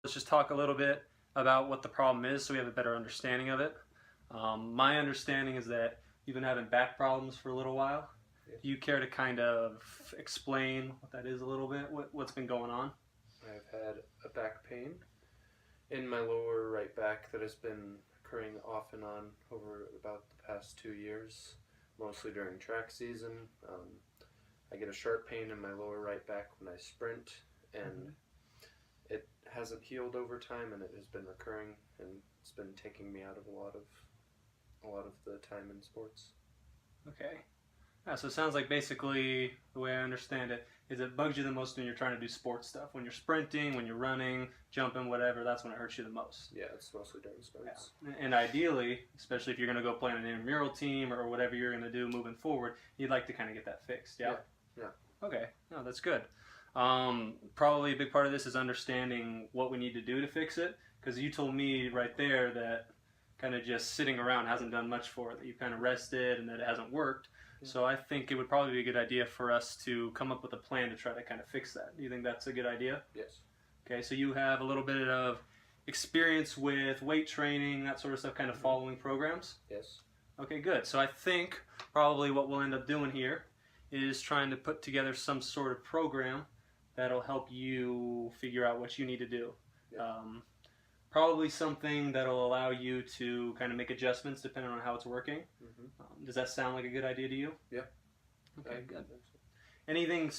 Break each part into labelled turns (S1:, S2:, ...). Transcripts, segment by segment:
S1: Let's just talk a little bit about what the problem is so we have a better understanding of it. My understanding is that you've been having back problems for a little while.
S2: Yes.
S1: Do you care to kind of explain what that is a little bit? What's been going on?
S2: I've had a back pain in my lower right back that has been occurring off and on over about the past 2 years, mostly during track season. I get a sharp pain in my lower right back when I sprint, and it hasn't healed over time, and it has been recurring, and it's been taking me out of a lot of the time in sports.
S1: Okay. Yeah, so it sounds like basically the way I understand it is it bugs you the most when you're trying to do sports stuff. When you're sprinting, when you're running, jumping, whatever, that's when it hurts you the most.
S2: Yeah, it's mostly during sprints.
S1: Yeah. And ideally, especially if you're going to go play on an intramural team or whatever you're going to do moving forward, you'd like to kind of get that fixed. Yeah?
S2: Yeah.
S1: Okay. No, that's good. Probably a big part of this is understanding what we need to do to fix it, because you told me right there that kind of just sitting around hasn't done much for it, that you've kind of rested and that it hasn't worked. Yeah. So I think it would probably be a good idea for us to come up with a plan to try to kind of fix that. Do you think that's a good idea?
S2: Yes.
S1: Okay, so you have a little bit of experience with weight training, that sort of stuff, kind of following programs?
S2: Yes.
S1: Okay, good. So I think probably what we'll end up doing here is trying to put together some sort of program that'll help you figure out what you need to do.
S2: Yeah.
S1: Probably something that'll allow you to kind of make adjustments depending on how it's working. Does that sound like a good idea to you?
S2: Yeah.
S1: Okay, good. Anything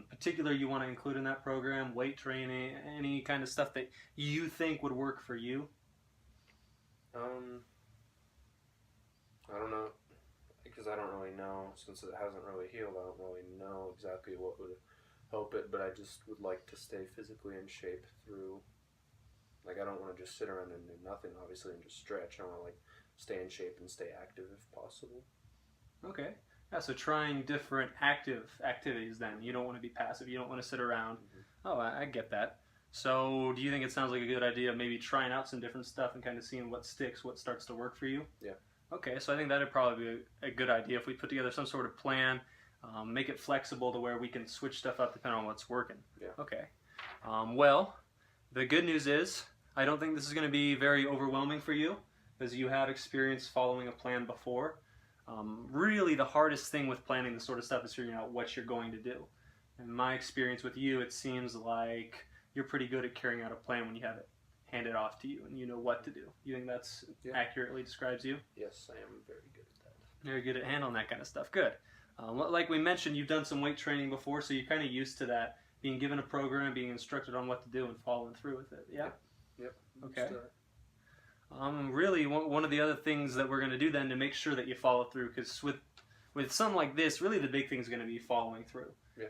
S1: particular you want to include in that program? Weight training, any kind of stuff that you think would work for you?
S2: I don't know, because I don't really know, since it hasn't really healed, I don't really know exactly what would help it, but I just would like to stay physically in shape through, like, I don't want to just sit around and do nothing, obviously, and just stretch. I want to, like, stay in shape and stay active if possible.
S1: Okay. Yeah, so trying different active activities then. You don't want to be passive. You don't want to sit around. Oh, I get that. So do you think it sounds like a good idea maybe trying out some different stuff and kind of seeing what sticks, what starts to work for you?
S2: Yeah.
S1: Okay, so I think that would probably be a good idea if we put together some sort of plan, make it flexible to where we can switch stuff up depending on what's working.
S2: Yeah.
S1: Okay. Well, the good news is I don't think this is going to be very overwhelming for you because you have experience following a plan before. Really the hardest thing with planning this sort of stuff is figuring out what you're going to do. In my experience with you, it seems like you're pretty good at carrying out a plan when you have it handed off to you and you know what to do. You think that's accurately describes you?
S2: Yes, I am very good at that.
S1: Very good at handling that kind of stuff. Good. Like we mentioned, you've done some weight training before, so you're kind of used to that, being given a program, being instructed on what to do and following through with it. Yeah?
S2: Yep.
S1: Okay. Really, one of the other things that we're going to do then to make sure that you follow through, because with something like this, really the big thing is going to be following through.
S2: Yeah.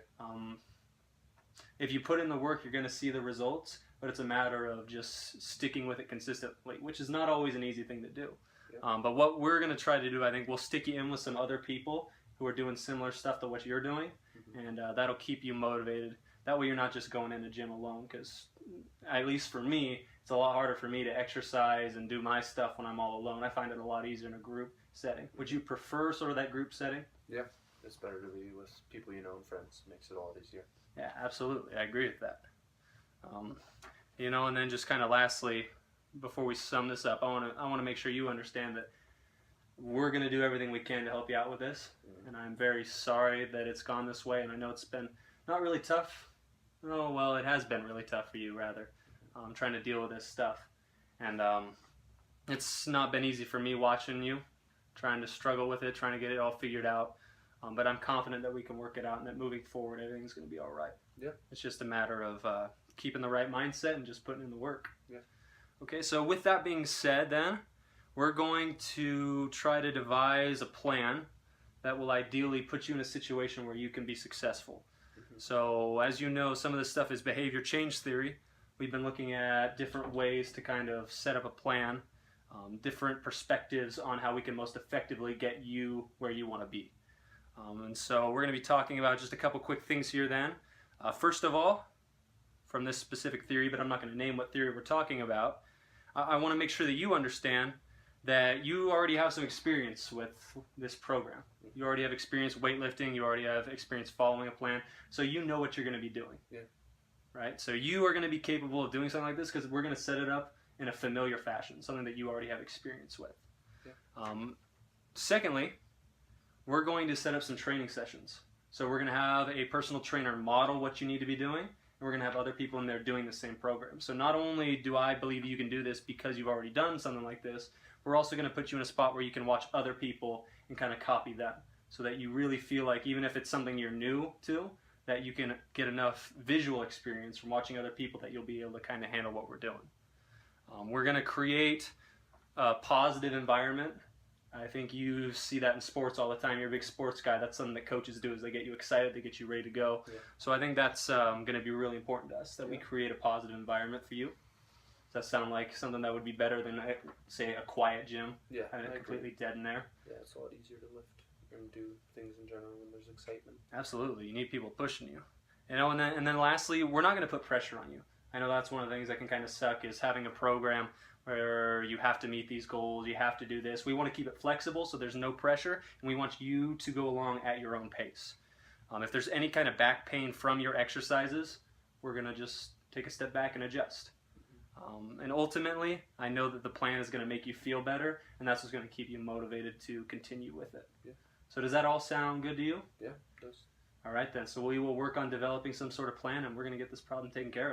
S1: If you put in the work, you're going to see the results, but it's a matter of just sticking with it consistently, which is not always an easy thing to do.
S2: Yeah.
S1: But what we're going to try to do, I think, we'll stick you in with some other people who are doing similar stuff to what you're doing, and that'll keep you motivated. That way you're not just going in the gym alone, because at least for me, it's a lot harder for me to exercise and do my stuff when I'm all alone. I find it a lot easier in a group setting. Would you prefer sort of that group setting?
S2: Yeah, it's better to be with people you know and friends. It makes it a lot easier.
S1: Yeah, absolutely. I agree with that. And then just kind of lastly, before we sum this up, I want to make sure you understand that we're going to do everything we can to help you out with this. And I'm very sorry that it's gone this way, and I know it's been not really tough. Oh, well, it has been really tough for you, rather, trying to deal with this stuff. And it's not been easy for me watching you, trying to struggle with it, trying to get it all figured out. But I'm confident that we can work it out and that moving forward, everything's going to be all right.
S2: Yeah.
S1: It's just a matter of keeping the right mindset and just putting in the work.
S2: Yeah.
S1: Okay, so with that being said then, we're going to try to devise a plan that will ideally put you in a situation where you can be successful. So as you know, some of this stuff is behavior change theory. We've been looking at different ways to kind of set up a plan, different perspectives on how we can most effectively get you where you want to be. And so we're going to be talking about just a couple quick things here then. First of all, from this specific theory, but I'm not going to name what theory we're talking about, I want to make sure that you understand that you already have some experience with this program. You already have experience weightlifting, you already have experience following a plan, so you know what you're going to be doing.
S2: Yeah.
S1: right? So you are going to be capable of doing something like this because we're going to set it up in a familiar fashion, something that you already have experience with.
S2: Yeah.
S1: Secondly, we're going to set up some training sessions. So we're going to have a personal trainer model what you need to be doing, and we're going to have other people in there doing the same program. So not only do I believe you can do this because you've already done something like this, we're also going to put you in a spot where you can watch other people and kind of copy them, so that you really feel like even if it's something you're new to, that you can get enough visual experience from watching other people that you'll be able to kind of handle what we're doing. We're going to create a positive environment. I think you see that in sports all the time. You're a big sports guy. That's something that coaches do, is they get you excited, they get you ready to go.
S2: Yeah.
S1: So I think that's going to be really important to us, that we create a positive environment for you. Does that sound like something that would be better than, say, a quiet gym?
S2: Yeah,
S1: Having it completely dead in there?
S2: Yeah, it's a lot easier to lift and do things in general when there's excitement.
S1: Absolutely. You need people pushing you. You know, and then lastly, we're not going to put pressure on you. I know that's one of the things that can kind of suck, is having a program where you have to meet these goals, you have to do this. We want to keep it flexible so there's no pressure, and we want you to go along at your own pace. If there's any kind of back pain from your exercises, we're going to just take a step back and adjust. And ultimately, I know that the plan is going to make you feel better, and that's what's going to keep you motivated to continue with it.
S2: Yeah.
S1: So does that all sound good to you?
S2: Yeah, it does.
S1: All right then, so we will work on developing some sort of plan, and we're going to get this problem taken care of.